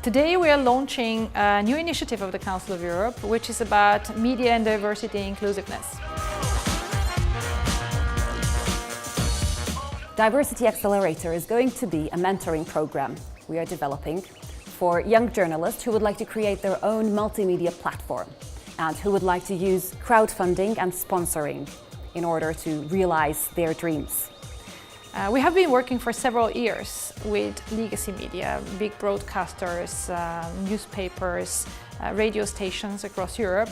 Today we are launching a new initiative of the Council of Europe, which is about media and diversity inclusiveness. Diversity Accelerator is going to be a mentoring program we are developing for young journalists who would like to create their own multimedia platform and who would like to use crowdfunding and sponsoring in order to realize their dreams. We have been working for several years with legacy media, big broadcasters, newspapers, radio stations across Europe,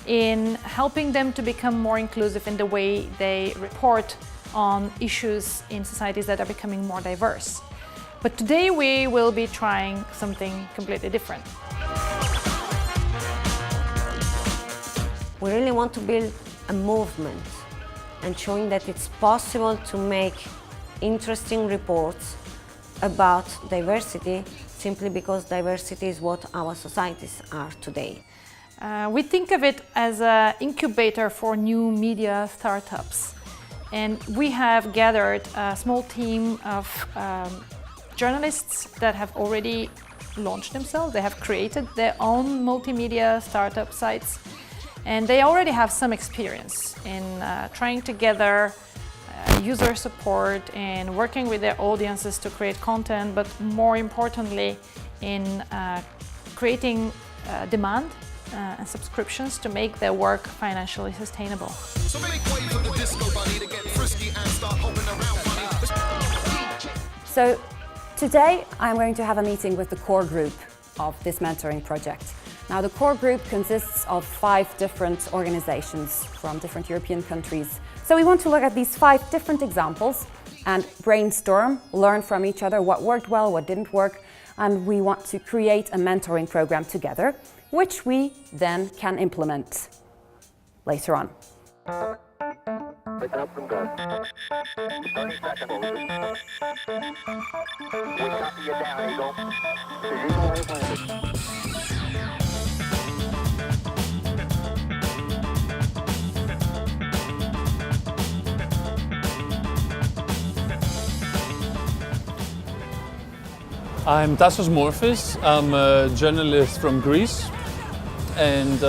in helping them to become more inclusive in the way they report on issues in societies that are becoming more diverse. But today we will be trying something completely different. We really want to build a movement and showing that it's possible to make interesting reports about diversity simply because diversity is what our societies are today. We think of it as an incubator for new media startups. And we have gathered a small team of journalists that have already launched themselves. They have created their own multimedia startup sites. And they already have some experience in trying to gather user support and working with their audiences to create content, but more importantly in creating demand and subscriptions to make their work financially sustainable. So today I'm going to have a meeting with the core group of this mentoring project. Now the core group consists of 5 different organizations from different European countries. So we want to look at these 5 different examples and brainstorm, learn from each other what worked well, what didn't work, and we want to create a mentoring program together, which we then can implement later on. I'm Tassos Morphis. I'm a journalist from Greece, and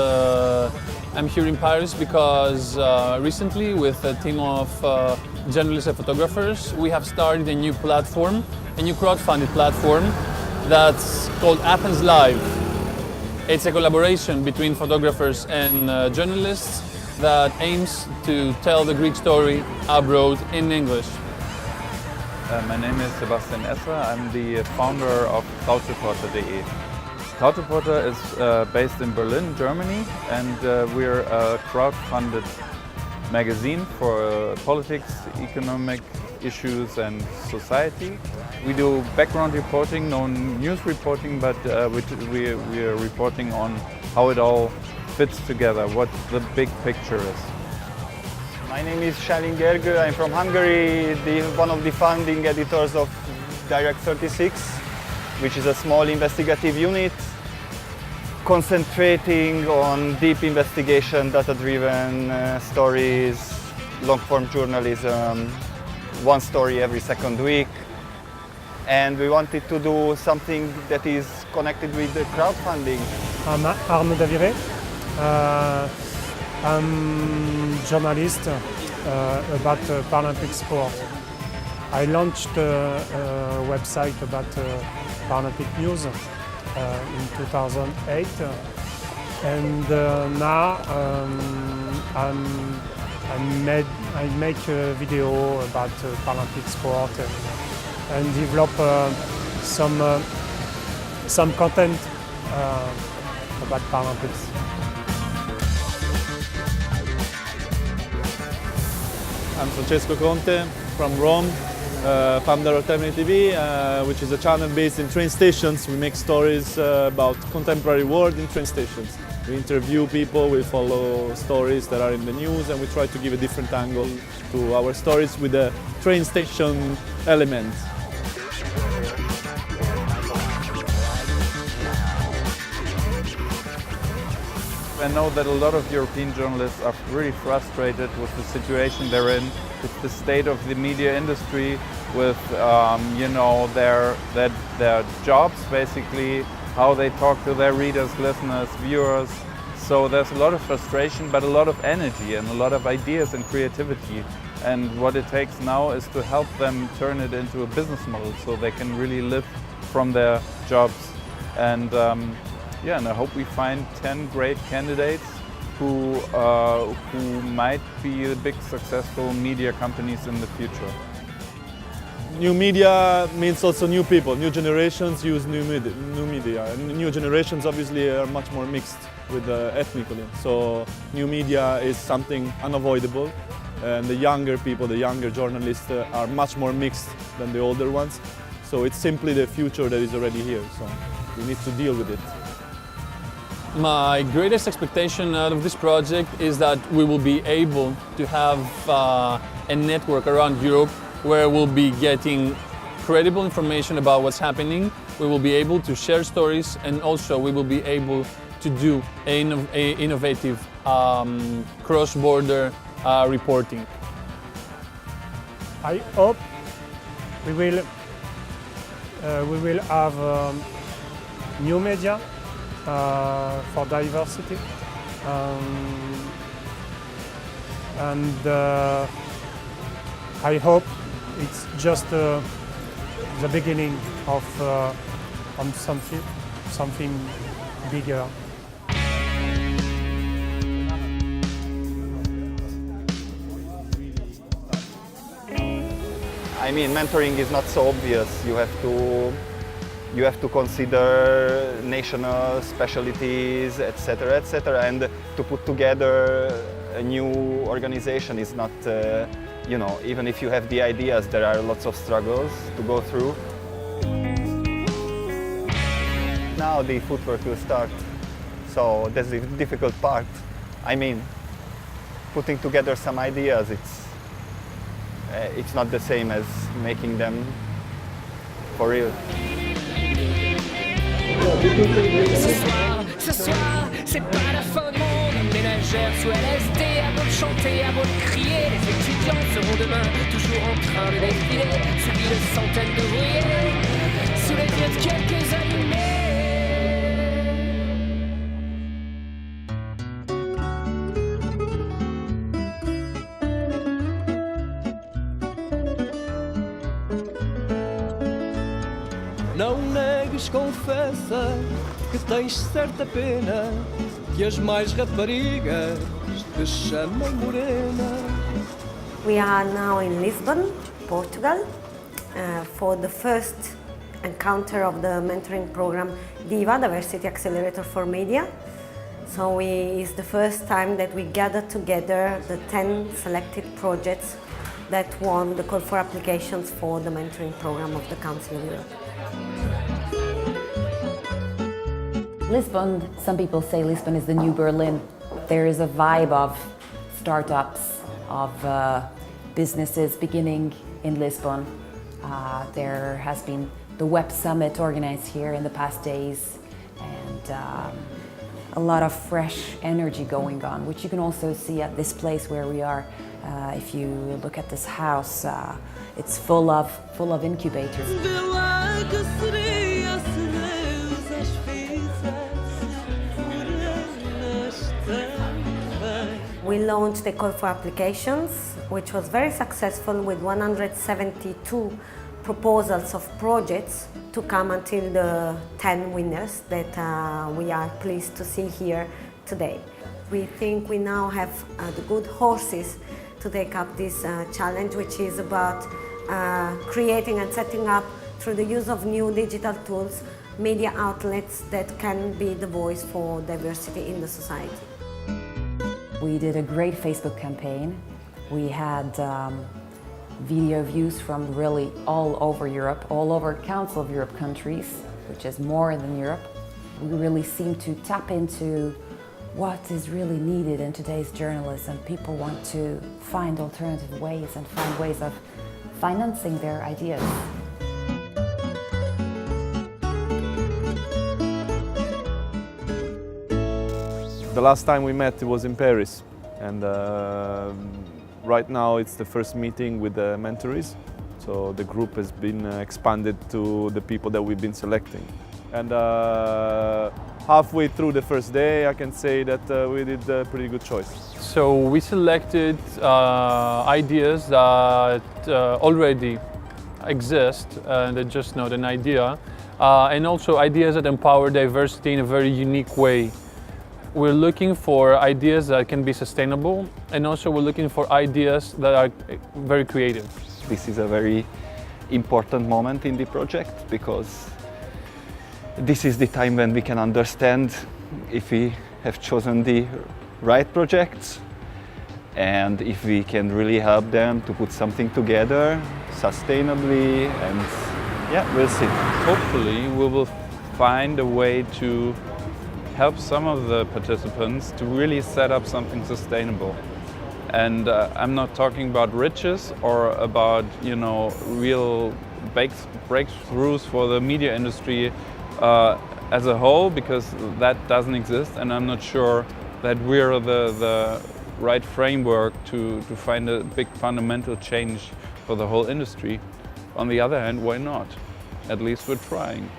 I'm here in Paris because recently, with a team of journalists and photographers, we have started a new platform, a new crowdfunded platform that's called Athens Live. It's a collaboration between photographers and journalists that aims to tell the Greek story abroad in English. My name is Sebastian Esser. I'm the founder of Krautreporter.de. Krautreporter is based in Berlin, Germany, and we're a crowd-funded magazine for politics, economic issues and society. We do background reporting, no news reporting, but we are reporting on how it all fits together, what the big picture is. My name is Shalin Gergő. I'm from Hungary, one of the founding editors of Direct 36, which is a small investigative unit concentrating on deep investigation, data-driven stories, long-form journalism, one story every second week. And we wanted to do something that is connected with the crowdfunding. I'm Arnaud Daviré. I'm journalist about Paralympic sport. I launched a website about Paralympic news in 2008, and now I make a video about Paralympic sport and develop some content about Paralympics. I'm Francesco Conte from Rome, founder of Termini TV, which is a channel based in train stations. We make stories about contemporary world in train stations. We interview people, we follow stories that are in the news, and we try to give a different angle to our stories with a train station element. I know that a lot of European journalists are really frustrated with the situation they're in, with the state of the media industry, with their jobs basically how they talk to their readers, listeners, viewers. So there's a lot of frustration, but a lot of energy and a lot of ideas and creativity. And what it takes now is to help them turn it into a business model so they can really live from their jobs. And yeah, and I hope we find 10 great candidates who might be big successful media companies in the future. New media means also new people. New generations use new media. And new generations obviously are much more mixed with ethnically. So new media is something unavoidable. And the younger people, the younger journalists are much more mixed than the older ones. So it's simply the future that is already here. So we need to deal with it. My greatest expectation out of this project is that we will be able to have a network around Europe where we'll be getting credible information about what's happening. We will be able to share stories, and also we will be able to do innovative cross-border reporting. I hope we will have new media for diversity, and I hope it's just the beginning of on something bigger. I mean, mentoring is not so obvious. You have to consider national specialties, etc., etc., and to put together a new organization is not, you know, even if you have the ideas, there are lots of struggles to go through. Now the footwork will start, so that's the difficult part. I mean, putting together some ideas, it's not the same as making them for real. Ce soir, c'est pas la fin du monde. Ménagères sous LSD, à beau de chanter, à beau de crier. Les étudiants seront demain toujours en train de défiler, suivis de centaines d'ouvriers, sous les yeux de quelques allumés. Não negues, confessa que tens certa pena, que as mais raparigas te chamam morena. We are now in Lisbon, Portugal, for the first encounter of the mentoring program Div-A, Diversity Accelerator for Media. So it's the first time that we gather together the 10 selected projects that won the call for applications for the mentoring program of the Council of Europe. Lisbon, some people say Lisbon is the new Berlin. There is a vibe of startups, of businesses beginning in Lisbon. There has been the Web Summit organized here in the past days, and a lot of fresh energy going on, which you can also see at this place where we are. If you look at this house, it's full of incubators. We launched a call for applications, which was very successful, with 172 proposals of projects to come until the 10 winners that we are pleased to see here today. We think we now have the good horses to take up this challenge, which is about creating and setting up, through the use of new digital tools, media outlets that can be the voice for diversity in the society. We did a great Facebook campaign. We had video views from really all over Europe, all over Council of Europe countries, which is more than Europe. We really seem to tap into what is really needed in today's journalism. People want to find alternative ways and find ways of financing their ideas. The last time we met, it was in Paris, and right now it's the first meeting with the mentorees. So the group has been expanded to the people that we've been selecting. And halfway through the first day, I can say that we did a pretty good choice. So we selected ideas that already exist, they're just not an idea, and also ideas that empower diversity in a very unique way. We're looking for ideas that can be sustainable, and also we're looking for ideas that are very creative. This is a very important moment in the project because this is the time when we can understand if we have chosen the right projects and if we can really help them to put something together sustainably, and yeah, we'll see. Hopefully we will find a way to help some of the participants to really set up something sustainable. And I'm not talking about riches or about, you know, real breakthroughs for the media industry as a whole, because that doesn't exist, and I'm not sure that we're the right framework to find a big fundamental change for the whole industry. On the other hand, why not? At least we're trying.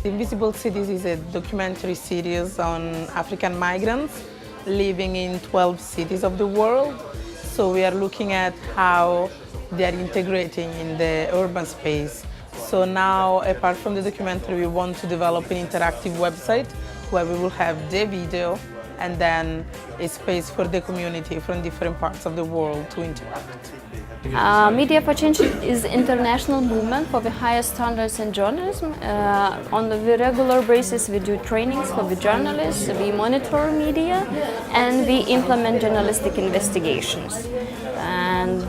Invisible Cities is a documentary series on African migrants living in 12 cities of the world. So we are looking at how they are integrating in the urban space. So now, apart from the documentary, we want to develop an interactive website where we will have the video and then a space for the community from different parts of the world to interact. Media for Change is an international movement for the highest standards in journalism. On the regular basis we do trainings for the journalists, we monitor media, and we implement journalistic investigations. And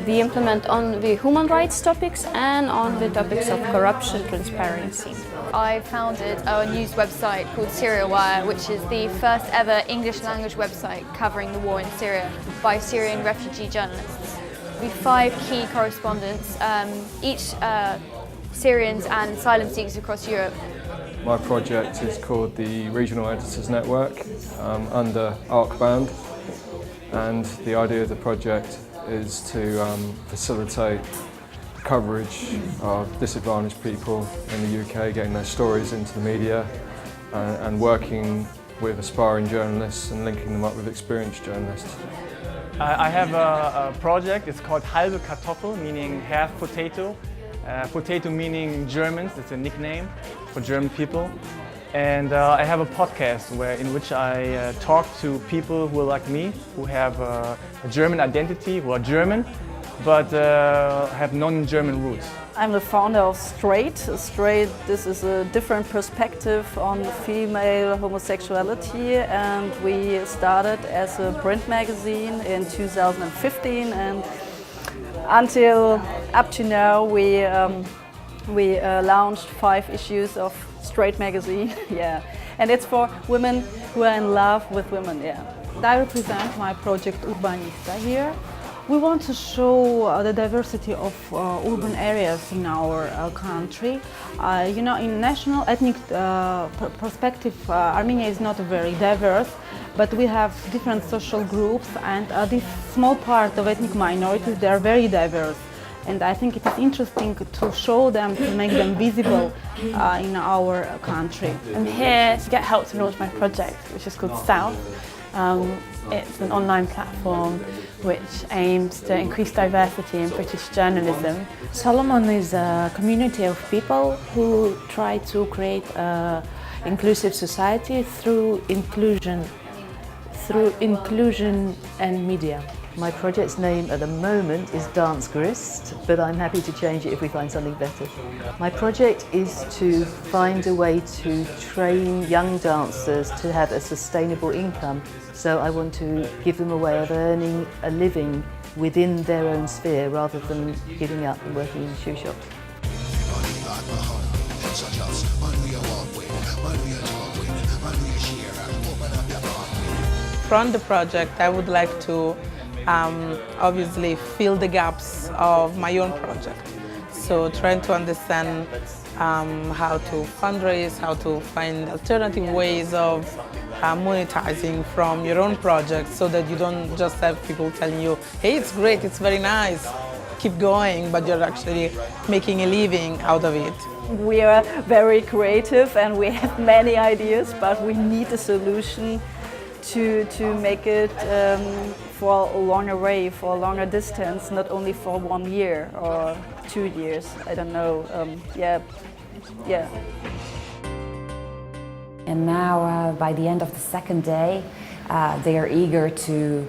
we implement on the human rights topics and on the topics of corruption, transparency. I founded a news website called SyriaWire, which is the first ever English language website covering the war in Syria by Syrian refugee journalists. We have 5 key correspondents, each Syrians and asylum seekers across Europe. My project is called the Regional Editors Network under ArcBand, and the idea of the project is to facilitate coverage of disadvantaged people in the UK, getting their stories into the media and working with aspiring journalists and linking them up with experienced journalists. I have a project, it's called Halbe Kartoffel, meaning half potato. Potato meaning Germans, it's a nickname for German people. And I have a podcast in which I talk to people who are like me, who have a German identity, who are German, but have non-German roots. I'm the founder of Straight. Straight, this is a different perspective on female homosexuality, and we started as a print magazine in 2015, and until up to now we launched 5 issues of Straight magazine. Yeah, and it's for women who are in love with women. Yeah. I represent my project Urbanista here. We want to show the diversity of urban areas in our country. You know, in national ethnic perspective, Armenia is not very diverse, but we have different social groups, and this small part of ethnic minorities, they are very diverse. And I think it is interesting to show them, to make them visible in our country. I'm here to get help to launch my project, which is called South. It's an online platform which aims to increase diversity in British journalism. Solomon is a community of people who try to create an inclusive society through inclusion and media. My project's name at the moment is Dance Grist, but I'm happy to change it if we find something better. My project is to find a way to train young dancers to have a sustainable income. So I want to give them a way of earning a living within their own sphere rather than giving up and working in shoe shops. From the project, I would like to obviously fill the gaps of my own project. So trying to understand how to fundraise, how to find alternative ways of monetizing from your own project, so that you don't just have people telling you, hey, it's great, it's very nice, keep going, but you're actually making a living out of it. We are very creative and we have many ideas, but we need a solution to make it for a longer way, for a longer distance, not only for 1 year or 2 years. I don't know. Yeah. And now, by the end of the second day, they are eager to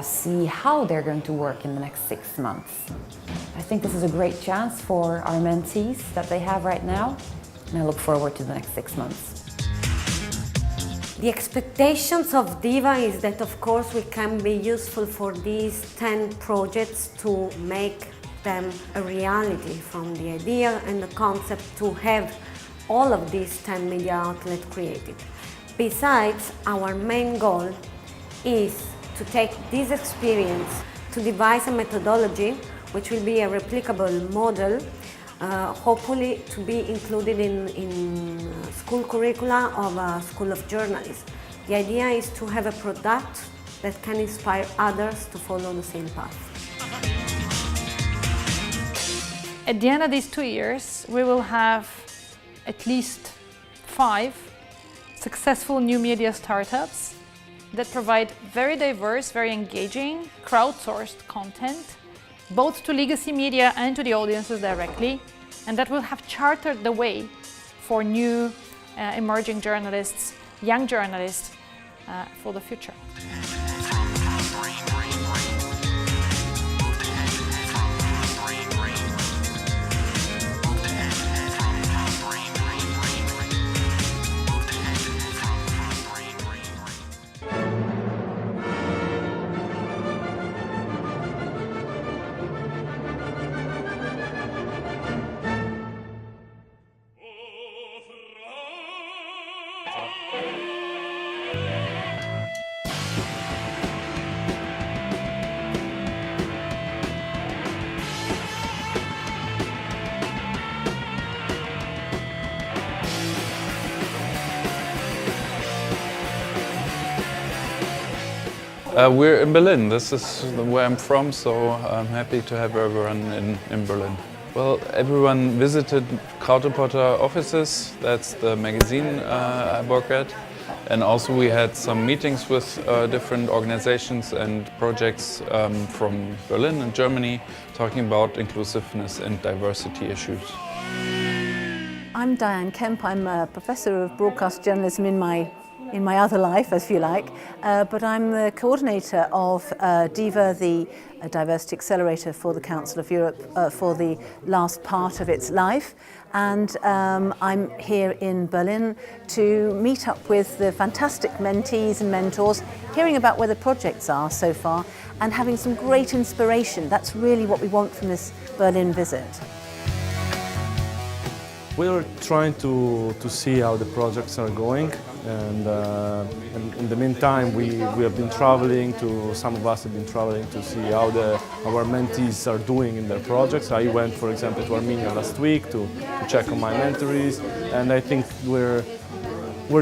see how they're going to work in the next 6 months. I think this is a great chance for our mentees that they have right now, and I look forward to the next 6 months. The expectations of Div-A is that, of course, we can be useful for these 10 projects to make them a reality, from the idea and the concept to have all of these 10 media outlets created. Besides, our main goal is to take this experience to devise a methodology which will be a replicable model, hopefully to be included in school curricula of a School of Journalism. The idea is to have a product that can inspire others to follow the same path. At the end of these 2 years, we will have at least 5 successful new media startups that provide very diverse, very engaging, crowdsourced content, both to legacy media and to the audiences directly, and that will have chartered the way for new emerging journalists, young journalists, for the future. We're in Berlin. This is where I'm from, so I'm happy to have everyone in Berlin. Well, everyone visited Krautreporter offices. That's the magazine I work at. And also we had some meetings with different organizations and projects from Berlin and Germany, talking about inclusiveness and diversity issues. I'm Diane Kemp. I'm a professor of broadcast journalism in my other life, if you like, but I'm the coordinator of Div-A, the Diversity Accelerator for the Council of Europe for the last part of its life. And I'm here in Berlin to meet up with the fantastic mentees and mentors, hearing about where the projects are so far and having some great inspiration. That's really what we want from this Berlin visit. We're trying to see how the projects are going, and in the meantime we have been traveling to, some of us have been traveling to see how our mentees are doing in their projects. I went, for example, to Armenia last week to check on my mentorees, and I think we're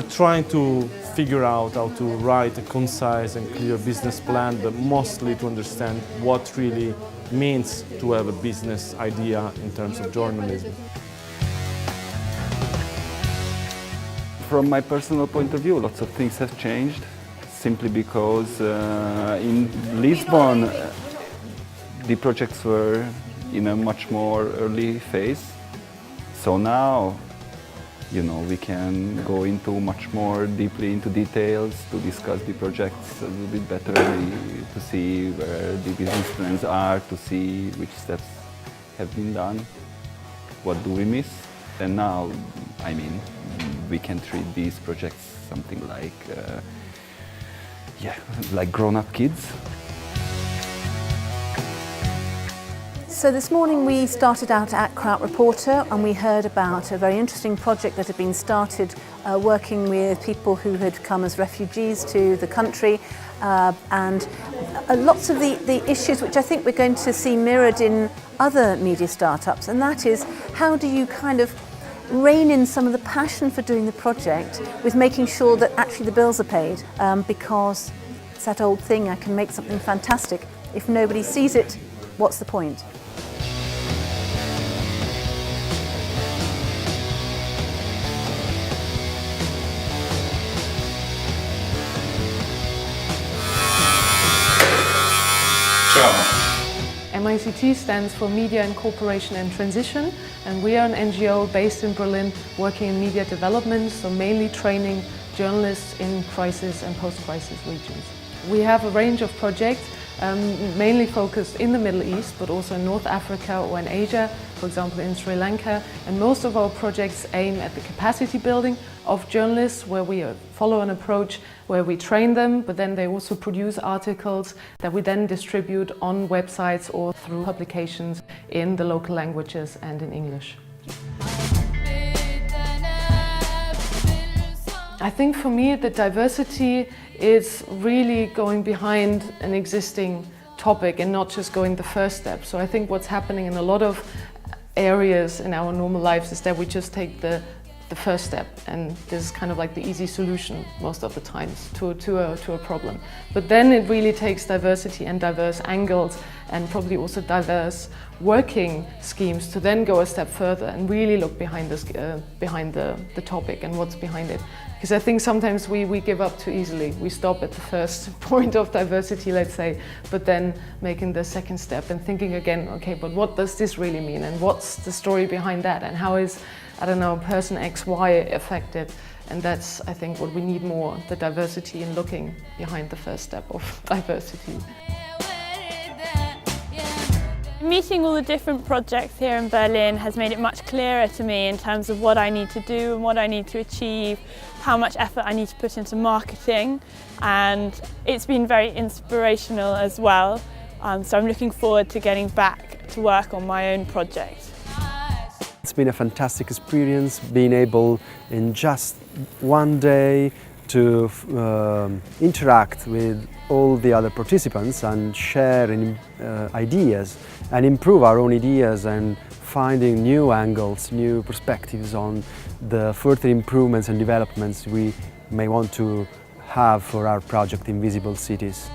trying to figure out how to write a concise and clear business plan, but mostly to understand what really means to have a business idea in terms of journalism. From my personal point of view, lots of things have changed, simply because in Lisbon the projects were in a much more early phase. So now, you know, we can go into much more deeply into details to discuss the projects a little bit better, to see where the business plans are, to see which steps have been done, what do we miss. And now, I mean, we can treat these projects something like, like grown-up kids. So this morning we started out at Krautreporter and we heard about a very interesting project that had been started working with people who had come as refugees to the country, and lots of the issues which I think we're going to see mirrored in other media startups, and that is, how do you kind of rein in some of the passion for doing the project with making sure that actually the bills are paid, because it's that old thing, I can make something fantastic. If nobody sees it, what's the point? MICT stands for Media Incorporation and Transition, and we are an NGO based in Berlin working in media development, so mainly training journalists in crisis and post-crisis regions. We have a range of projects mainly focused in the Middle East, but also in North Africa or in Asia, for example in Sri Lanka. And most of our projects aim at the capacity building of journalists, where we follow an approach where we train them, but then they also produce articles that we then distribute on websites or through publications in the local languages and in English. I think for me the diversity is really going behind an existing topic and not just going the first step. So I think what's happening in a lot of areas in our normal lives is that we just take the first step, and this is kind of like the easy solution most of the times to a problem. But then it really takes diversity and diverse angles and probably also diverse working schemes to then go a step further and really look behind this, behind the topic and what's behind it. Because I think sometimes we give up too easily. We stop at the first point of diversity, let's say, but then making the second step and thinking again, okay, but what does this really mean, and what's the story behind that, and how is, I don't know, person X, Y affected? And that's, I think, what we need more, the diversity in looking behind the first step of diversity. Meeting all the different projects here in Berlin has made it much clearer to me in terms of what I need to do and what I need to achieve, how much effort I need to put into marketing, and it's been very inspirational as well. So I'm looking forward to getting back to work on my own project. It's been a fantastic experience being able in just one day to interact with all the other participants and share ideas and improve our own ideas and finding new angles, new perspectives on the further improvements and developments we may want to have for our project Invisible Cities.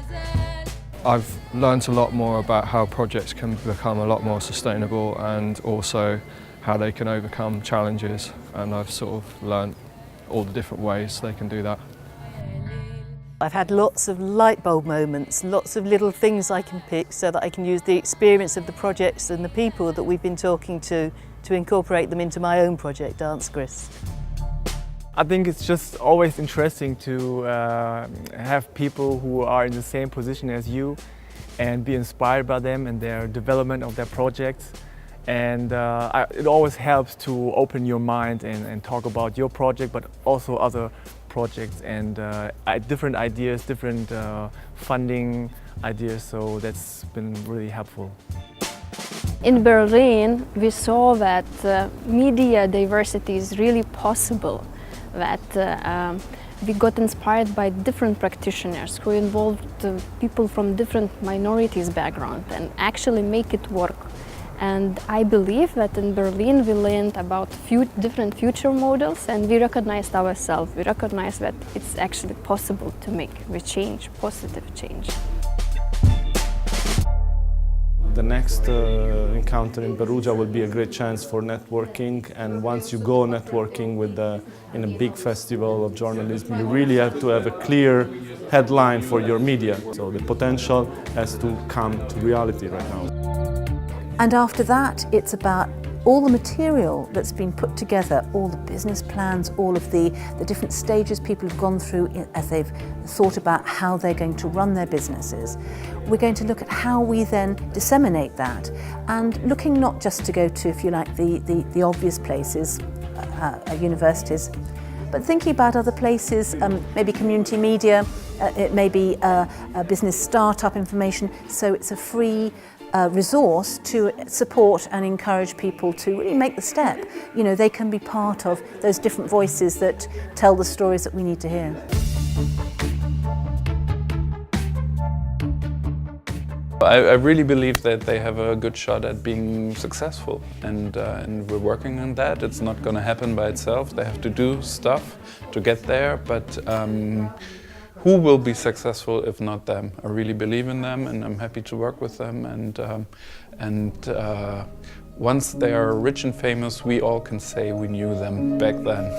I've learned a lot more about how projects can become a lot more sustainable and also how they can overcome challenges, and I've sort of learned all the different ways they can do that. I've had lots of light bulb moments, lots of little things I can pick so that I can use the experience of the projects and the people that we've been talking to incorporate them into my own project, Dance Grist. I think it's just always interesting to have people who are in the same position as you and be inspired by them and their development of their projects. And it always helps to open your mind and talk about your project, but also other projects and different ideas, different funding ideas, so that's been really helpful. In Berlin, we saw that media diversity is really possible, that we got inspired by different practitioners who involved people from different minorities background and actually make it work. And I believe that in Berlin we learned about different future models, and we recognized ourselves. We recognized that it's actually possible to make a change, positive change. The next encounter in Perugia will be a great chance for networking, and once you go networking in a big festival of journalism, you really have to have a clear headline for your media. So the potential has to come to reality right now. And after that, it's about all the material that's been put together, all the business plans, all of the different stages people have gone through as they've thought about how they're going to run their businesses. We're going to look at how we then disseminate that, and looking not just to go to, if you like, the obvious places, universities, but thinking about other places, maybe community media, it may be a business startup information, so it's a free resource to support and encourage people to really make the step. You know, they can be part of those different voices that tell the stories that we need to hear. I really believe that they have a good shot at being successful, and we're working on that. It's not going to happen by itself. They have to do stuff to get there, but who will be successful if not them? I really believe in them, and I'm happy to work with them. And once they are rich and famous, we all can say we knew them back then.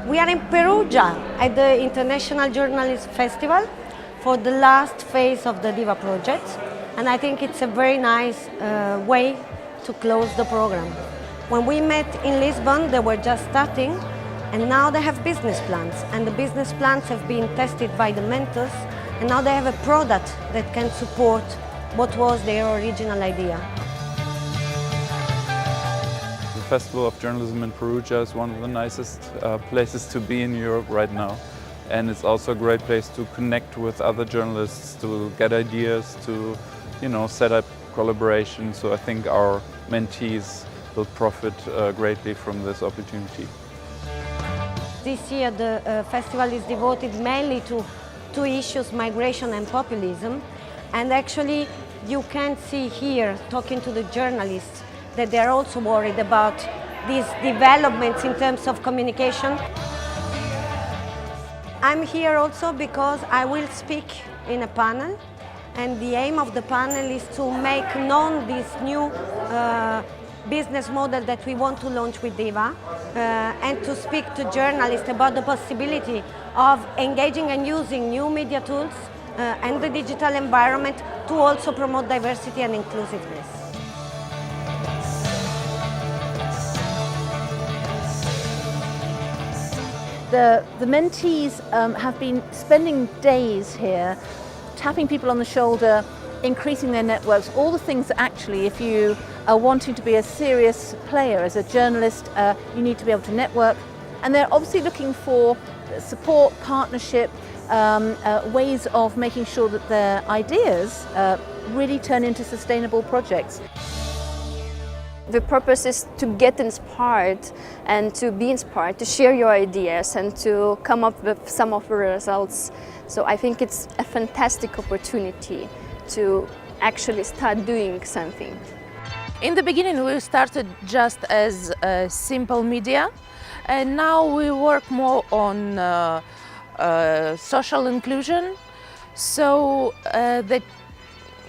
We are in Perugia at the International Journalist Festival for the last phase of the Div-A project, and I think it's a very nice way to close the program. When we met in Lisbon, they were just starting, and now they have business plans, and the business plans have been tested by the mentors, and now they have a product that can support what was their original idea. The Festival of Journalism in Perugia is one of the nicest places to be in Europe right now. And it's also a great place to connect with other journalists, to get ideas, to set up collaboration. So I think our mentees will profit greatly from this opportunity. This year the festival is devoted mainly to two issues, migration and populism. And actually you can see here, talking to the journalists, that they're also worried about these developments in terms of communication. I'm here also because I will speak in a panel, and the aim of the panel is to make known this new business model that we want to launch with Div-A, and to speak to journalists about the possibility of engaging and using new media tools and the digital environment to also promote diversity and inclusiveness. The mentees have been spending days here, tapping people on the shoulder, increasing their networks, all the things that actually, if you are wanting to be a serious player as a journalist, you need to be able to network. And they're obviously looking for support, partnership, ways of making sure that their ideas really turn into sustainable projects. The purpose is to get inspired and to be inspired, to share your ideas and to come up with some of the results. So I think it's a fantastic opportunity to actually start doing something. In the beginning we started just as simple media, and now we work more on social inclusion. So the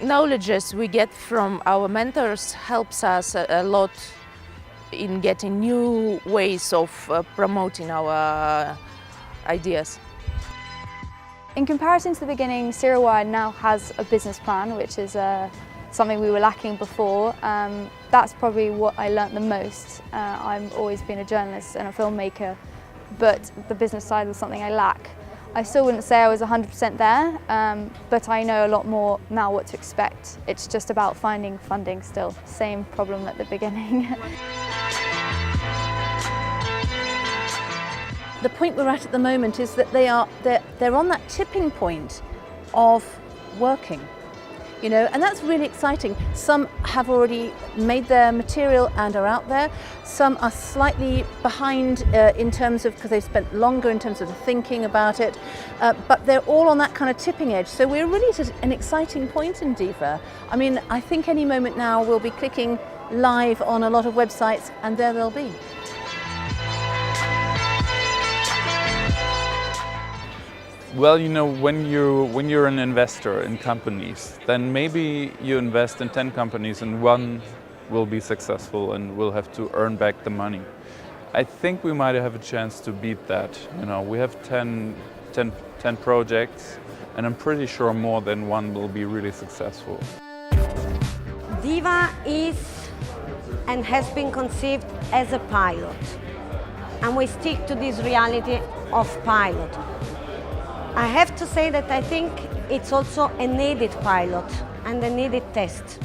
knowledges we get from our mentors helps us a lot in getting new ways of promoting our ideas. In comparison to the beginning, Serial now has a business plan, which is something we were lacking before. That's probably what I learnt the most. I've always been a journalist and a filmmaker, but the business side was something I lack. I still wouldn't say I was 100% there, but I know a lot more now what to expect. It's just about finding funding still. Same problem at the beginning. The point we're at the moment is that they're on that tipping point of working, and that's really exciting. Some have already made their material and are out there. Some are slightly behind in terms of, because they've spent longer in terms of the thinking about it, but they're all on that kind of tipping edge. So we're really at an exciting point in Div-A. I mean, I think any moment now we'll be clicking live on a lot of websites, and there they'll be. Well, when you're an investor in companies, then maybe you invest in 10 companies and one will be successful and will have to earn back the money. I think we might have a chance to beat that. We have 10 projects, and I'm pretty sure more than one will be really successful. Div-A is and has been conceived as a pilot, and we stick to this reality of pilot. I have to say that I think it's also a needed pilot and a needed test.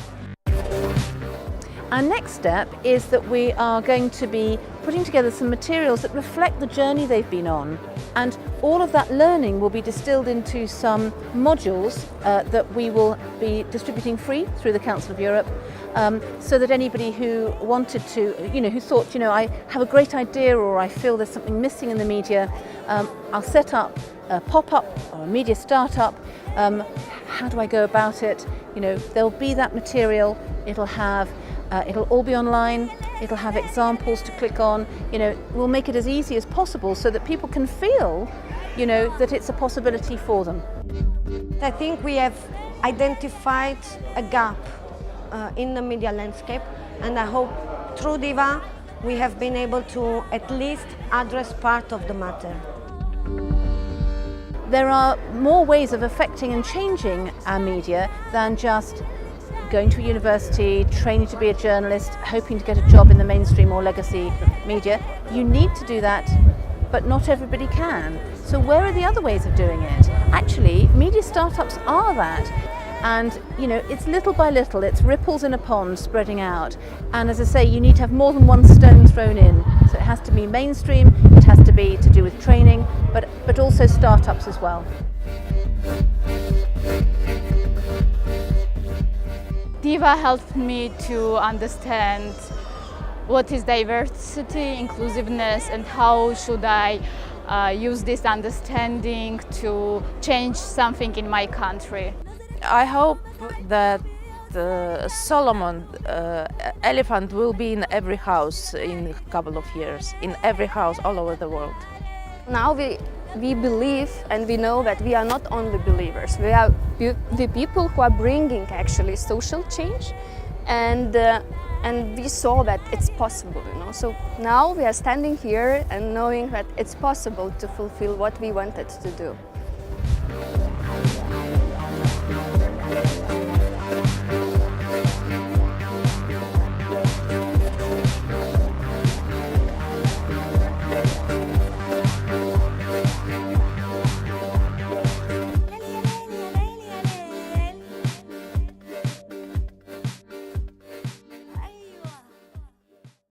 Our next step is that we are going to be putting together some materials that reflect the journey they've been on, and all of that learning will be distilled into some modules that we will be distributing free through the Council of Europe, so that anybody who wanted to, who thought, I have a great idea or I feel there's something missing in the media, I'll set up a pop-up or a media startup. How do I go about it? There'll be that material. It'll all be online. It'll have examples to click on. We'll make it as easy as possible so that people can feel, that it's a possibility for them. I think we have identified a gap in the media landscape, and I hope through Div-A we have been able to at least address part of the matter. There are more ways of affecting and changing our media than just going to a university, training to be a journalist, hoping to get a job in the mainstream or legacy media. You need to do that, but not everybody can. So where are the other ways of doing it? Actually, media startups are that. And it's little by little, it's ripples in a pond spreading out. And as I say, you need to have more than one stone thrown in. So it has to be mainstream, it has to be to do with training, but also startups as well. Div-A helped me to understand what is diversity, inclusiveness, and how should I use this understanding to change something in my country. I hope that the Solomon elephant will be in every house in a couple of years, in every house all over the world. Now we believe and we know that we are not only believers, we are the people who are bringing actually social change, and we saw that it's possible, So now we are standing here and knowing that it's possible to fulfill what we wanted to do.